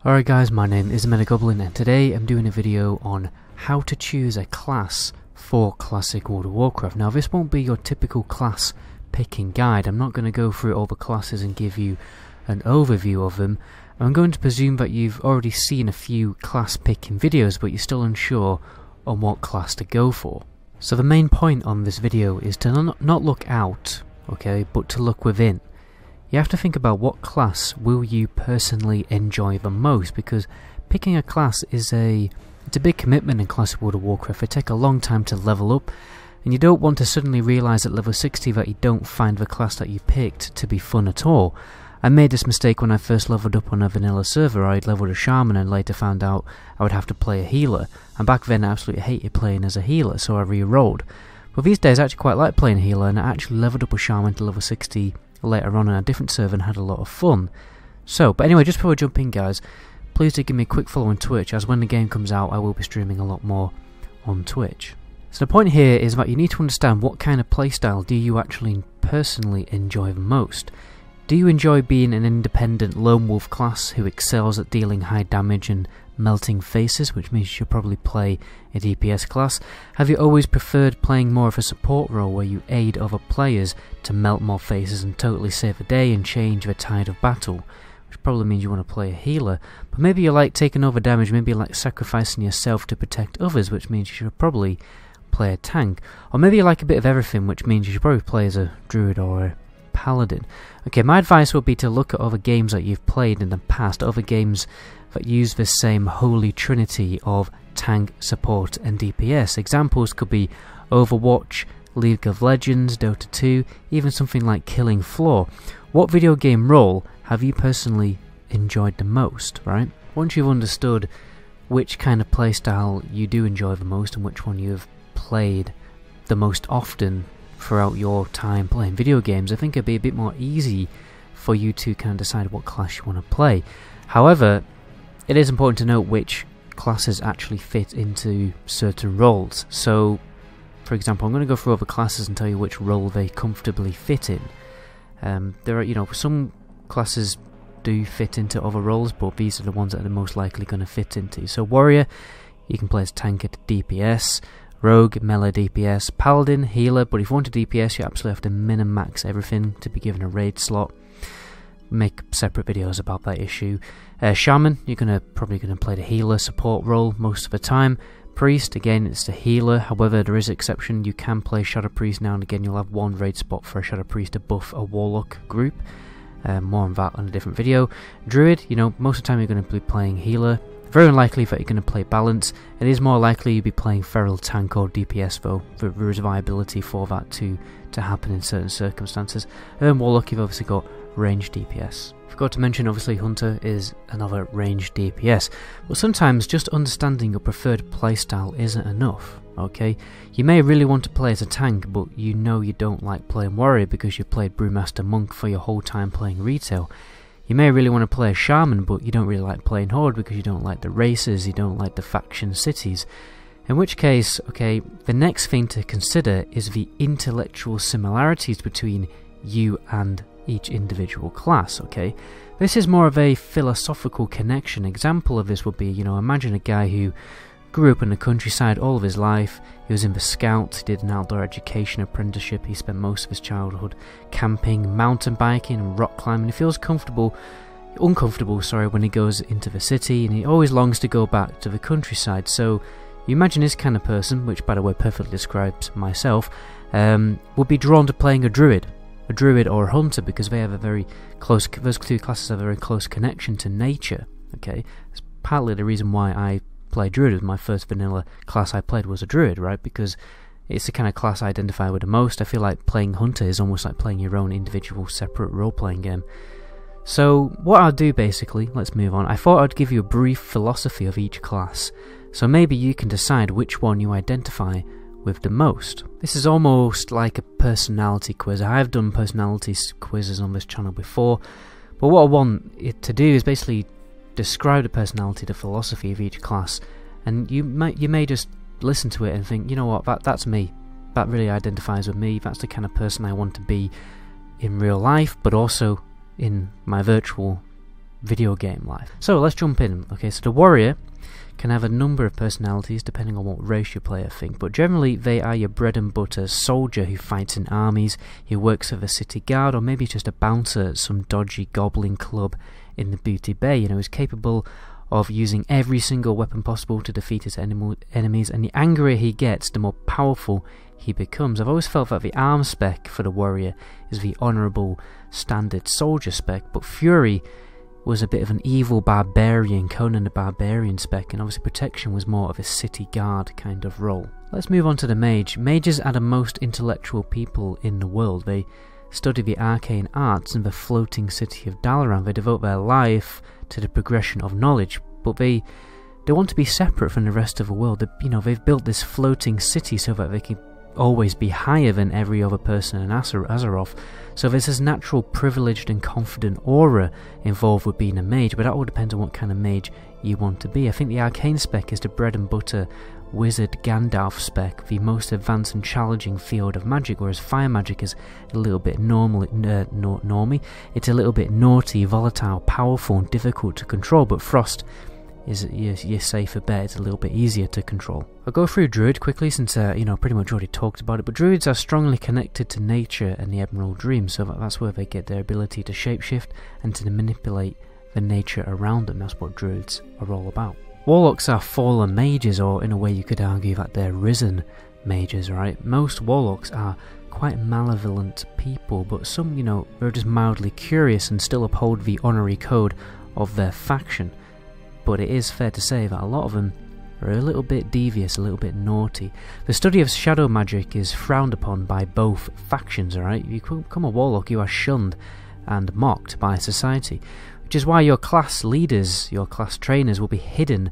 Alright guys, my name is Goblin and today I'm doing a video on how to choose a class for Classic World of Warcraft. Now this won't be your typical class picking guide. I'm not going to go through all the classes and give you an overview of them. I'm going to presume that you've already seen a few class picking videos but you're still unsure on what class to go for. So the main point on this video is to not look out, okay, but to look within. You have to think about what class will you personally enjoy the most, because picking a class is it's a big commitment in Classic World of Warcraft. It takes a long time to level up, and you don't want to suddenly realise at level 60 that you don't find the class that you picked to be fun at all. I made this mistake when I first leveled up on a vanilla server. I leveled a shaman and later found out I would have to play a healer, and back then I absolutely hated playing as a healer, so I re-rolled. But these days I actually quite like playing a healer, and I actually leveled up a shaman to level 60 later on a different server and had a lot of fun. But anyway, just before we jump in guys, please do give me a quick follow on Twitch, as when the game comes out I will be streaming a lot more on Twitch. So the point here is that you need to understand what kind of playstyle do you actually personally enjoy the most. Do you enjoy being an independent lone wolf class who excels at dealing high damage and melting faces, which means you should probably play a DPS class? Have you always preferred playing more of a support role where you aid other players to melt more faces and totally save the day and change the tide of battle? Which probably means you want to play a healer. But maybe you like taking over damage, maybe you like sacrificing yourself to protect others, which means you should probably play a tank. Or maybe you like a bit of everything, which means you should probably play as a Druid or a Paladin. Okay, my advice would be to look at other games that you've played in the past, other games that use the same holy trinity of tank, support and DPS. Examples could be Overwatch, League of Legends, Dota 2, even something like Killing Floor. What video game role have you personally enjoyed the most, right? Once you've understood which kind of playstyle you do enjoy the most and which one you've played the most often throughout your time playing video games, I think it'd be a bit more easy for you to kind of decide what class you want to play. However, it is important to note which classes actually fit into certain roles. So, for example, I'm going to go through other classes and tell you which role they comfortably fit in. There are, some classes do fit into other roles, but these are the ones that are the most likely going to fit into. So, Warrior, you can play as tank at DPS. Rogue, melee DPS, Paladin, healer, but if you want a DPS you absolutely have to min-max everything to be given a raid slot. Make separate videos about that issue. Shaman, you're probably going to play the healer support role most of the time. Priest, again it's the healer, however there is an exception, you can play Shadow Priest now and again. You'll have one raid spot for a Shadow Priest to buff a Warlock group. More on that on a different video. Druid, most of the time you're going to be playing healer. Very unlikely that you're going to play balance. It is more likely you'll be playing feral tank or DPS though. There is viability for that to happen in certain circumstances. And then Warlock, you've obviously got range DPS. Forgot to mention obviously Hunter is another range DPS. But sometimes just understanding your preferred playstyle isn't enough, okay? You may really want to play as a tank, but you know you don't like playing Warrior because you played Brewmaster Monk for your whole time playing retail. You may really want to play a Shaman, but you don't really like playing Horde because you don't like the races, you don't like the faction cities. In which case, okay, the next thing to consider is the intellectual similarities between you and each individual class, okay? This is more of a philosophical connection. Example of this would be, imagine a guy who grew up in the countryside all of his life. He was in the Scouts, he did an outdoor education apprenticeship, he spent most of his childhood camping, mountain biking and rock climbing. He feels uncomfortable when he goes into the city, and he always longs to go back to the countryside. So you imagine this kind of person, which by the way perfectly describes myself, would be drawn to playing a Druid or a Hunter, because they have a very close, those two classes have a very close connection to nature, okay? That's partly the reason why I play Druid. My first vanilla class I played was a Druid, right? Because it's the kind of class I identify with the most. I feel like playing Hunter is almost like playing your own individual separate role-playing game. So what I'll do basically, let's move on. I thought I'd give you a brief philosophy of each class, so maybe you can decide which one you identify with the most. This is almost like a personality quiz. I have done personality quizzes on this channel before, but what I want it to do is basically describe the personality, the philosophy of each class, and you may just listen to it and think, you know what, that's me. That really identifies with me. That's the kind of person I want to be in real life, but also in my virtual video game life. So let's jump in. Okay, so the warrior can have a number of personalities depending on what race you play, I think, but generally they are your bread and butter soldier who fights in armies, who works for the city guard, or maybe just a bouncer at some dodgy goblin club in the Booty Bay, you know, who's capable of using every single weapon possible to defeat his enemies, and the angrier he gets, the more powerful he becomes. I've always felt that the arm spec for the warrior is the honourable standard soldier spec, but Fury was a bit of an evil barbarian, Conan the Barbarian spec, and obviously protection was more of a city guard kind of role. Let's move on to the mage. Mages are the most intellectual people in the world. They study the arcane arts in the floating city of Dalaran. They devote their life to the progression of knowledge, but they want to be separate from the rest of the world. They've built this floating city so that they can always be higher than every other person in Azeroth. So there's this natural privileged and confident aura involved with being a mage, but that all depends on what kind of mage you want to be. I think the arcane spec is the bread and butter wizard Gandalf spec, the most advanced and challenging field of magic, whereas fire magic is a little bit normie. It's a little bit naughty, volatile, powerful and difficult to control, but frost is your safer bet. It's a little bit easier to control. I'll go through Druid quickly since pretty much already talked about it, but Druids are strongly connected to nature and the Emerald Dream, so that's where they get their ability to shapeshift and to manipulate the nature around them. That's what Druids are all about. Warlocks are fallen mages, or in a way you could argue that they're risen mages, right? Most Warlocks are quite malevolent people, but some, they're just mildly curious and still uphold the honorary code of their faction. But it is fair to say that a lot of them are a little bit devious, a little bit naughty. The study of shadow magic is frowned upon by both factions, alright? If you become a warlock, you are shunned and mocked by society, which is why your class leaders, your class trainers will be hidden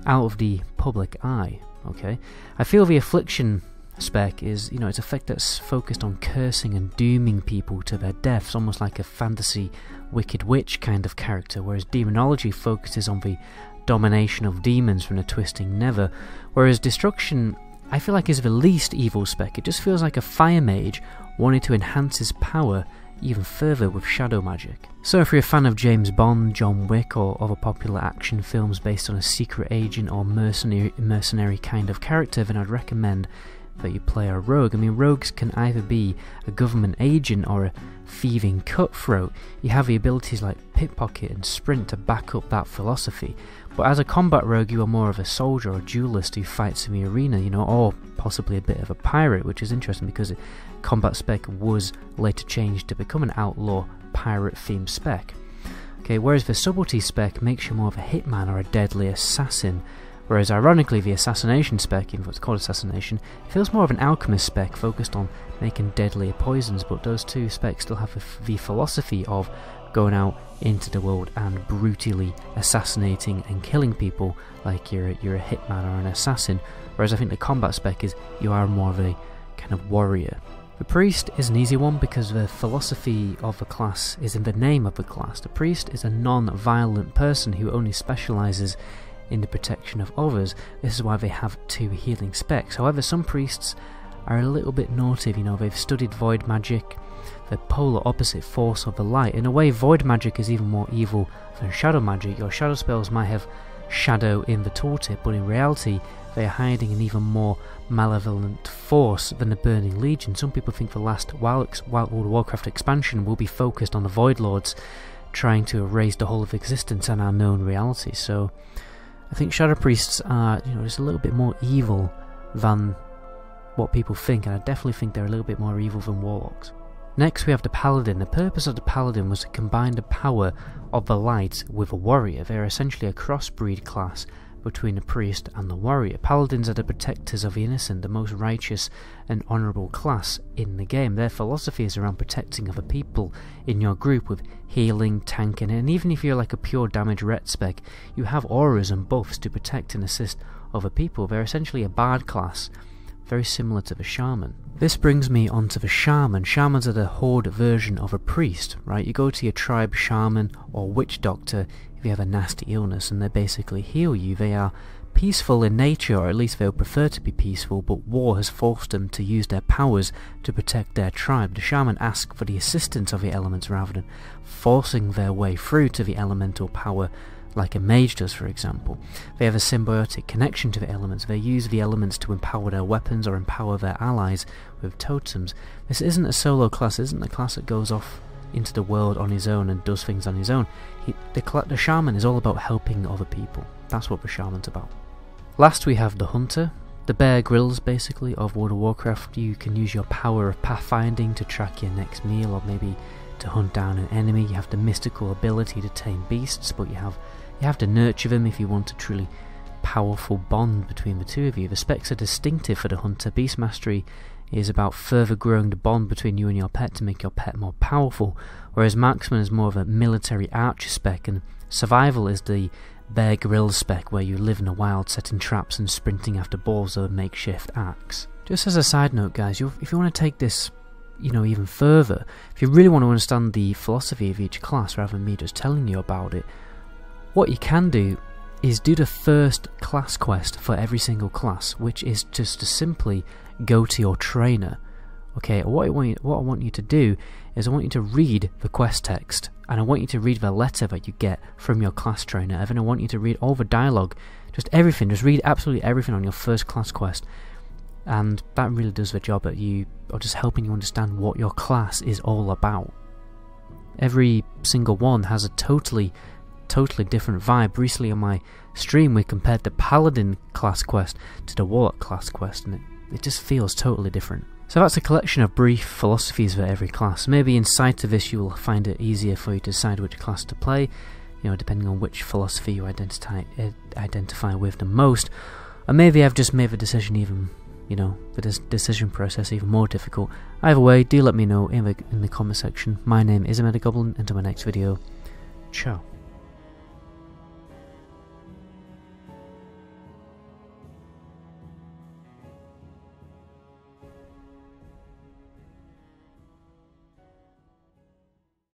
out of the public eye, okay? I feel the affliction spec is, it's a effect that's focused on cursing and dooming people to their deaths, almost like a fantasy Wicked Witch kind of character, whereas demonology focuses on the domination of demons from the twisting nether, whereas destruction, I feel like, is the least evil spec. It just feels like a fire mage wanting to enhance his power even further with shadow magic. So if you're a fan of James Bond, John Wick, or other popular action films based on a secret agent or mercenary kind of character, then I'd recommend that you play a rogue. I mean, rogues can either be a government agent or a thieving cutthroat. You have the abilities like pickpocket and sprint to back up that philosophy. But as a combat rogue, you are more of a soldier or duelist who fights in the arena, or possibly a bit of a pirate, which is interesting because combat spec was later changed to become an outlaw pirate themed spec. Okay, whereas the subtlety spec makes you more of a hitman or a deadly assassin. Whereas ironically the assassination spec, even though it's called assassination, feels more of an alchemist spec focused on making deadlier poisons, but those two specs still have the philosophy of going out into the world and brutally assassinating and killing people like you're a hitman or an assassin, whereas I think the combat spec is you are more of a kind of warrior. The priest is an easy one because the philosophy of the class is in the name of the class. The priest is a non-violent person who only specialises in the protection of others. This is why they have two healing specs. However, some priests are a little bit naughty, they've studied void magic, the polar opposite force of the light. In a way, void magic is even more evil than shadow magic. Your shadow spells might have shadow in the tooltip, but in reality they are hiding an even more malevolent force than the Burning Legion. Some people think the last World of Warcraft expansion will be focused on the Void Lords trying to erase the whole of existence and our known reality. So I think Shadow Priests are, just a little bit more evil than what people think, and I definitely think they're a little bit more evil than Warlocks. Next we have the Paladin. The purpose of the Paladin was to combine the power of the light with a warrior. They're essentially a crossbreed class between the priest and the warrior. Paladins are the protectors of the innocent, the most righteous and honourable class in the game. Their philosophy is around protecting other people in your group with healing, tanking, and even if you're like a pure damage ret spec, you have auras and buffs to protect and assist other people. They're essentially a bard class, very similar to the shaman. This brings me onto the shaman. Shamans are the horde version of a priest, right? You go to your tribe shaman or witch doctor if you have a nasty illness and they basically heal you. They are peaceful in nature, or at least they would prefer to be peaceful, but war has forced them to use their powers to protect their tribe. The shaman ask for the assistance of the elements rather than forcing their way through to the elemental power like a mage does, for example. They have a symbiotic connection to the elements. They use the elements to empower their weapons or empower their allies with totems. This isn't a solo class, isn't a class that goes off into the world on his own and does things on his own. The shaman is all about helping other people. That's what the shaman's about. Last we have the hunter. The Bear Grylls, basically, of World of Warcraft. You can use your power of pathfinding to track your next meal, or maybe to hunt down an enemy. You have the mystical ability to tame beasts, but you have to nurture them if you want a truly powerful bond between the two of you. The specs are distinctive for the hunter. Beast mastery is about further growing the bond between you and your pet to make your pet more powerful, whereas marksman is more of a military archer spec, and survival is the Bear Grylls spec, where you live in the wild setting traps and sprinting after balls of a makeshift axe. Just as a side note, guys, if you want to take this even further, if you really want to understand the philosophy of each class rather than me just telling you about it, what you can do is do the first class quest for every single class, which is just to simply go to your trainer. Okay, what I want you to do is I want you to read the quest text, and I want you to read the letter that you get from your class trainer, and then I want you to read all the dialogue, just everything, just read absolutely everything on your first class quest, and that really does the job at you, or just helping you understand what your class is all about. Every single one has a totally different vibe. Recently on my stream we compared the Paladin class quest to the Warlock class quest, and it just feels totally different. So that's a collection of brief philosophies for every class. Maybe in sight of this you will find it easier for you to decide which class to play, depending on which philosophy you identify with the most. Or maybe I've just made the decision the decision process even more difficult. Either way, do let me know in the comment section. My name is Goblin, and until my next video, ciao.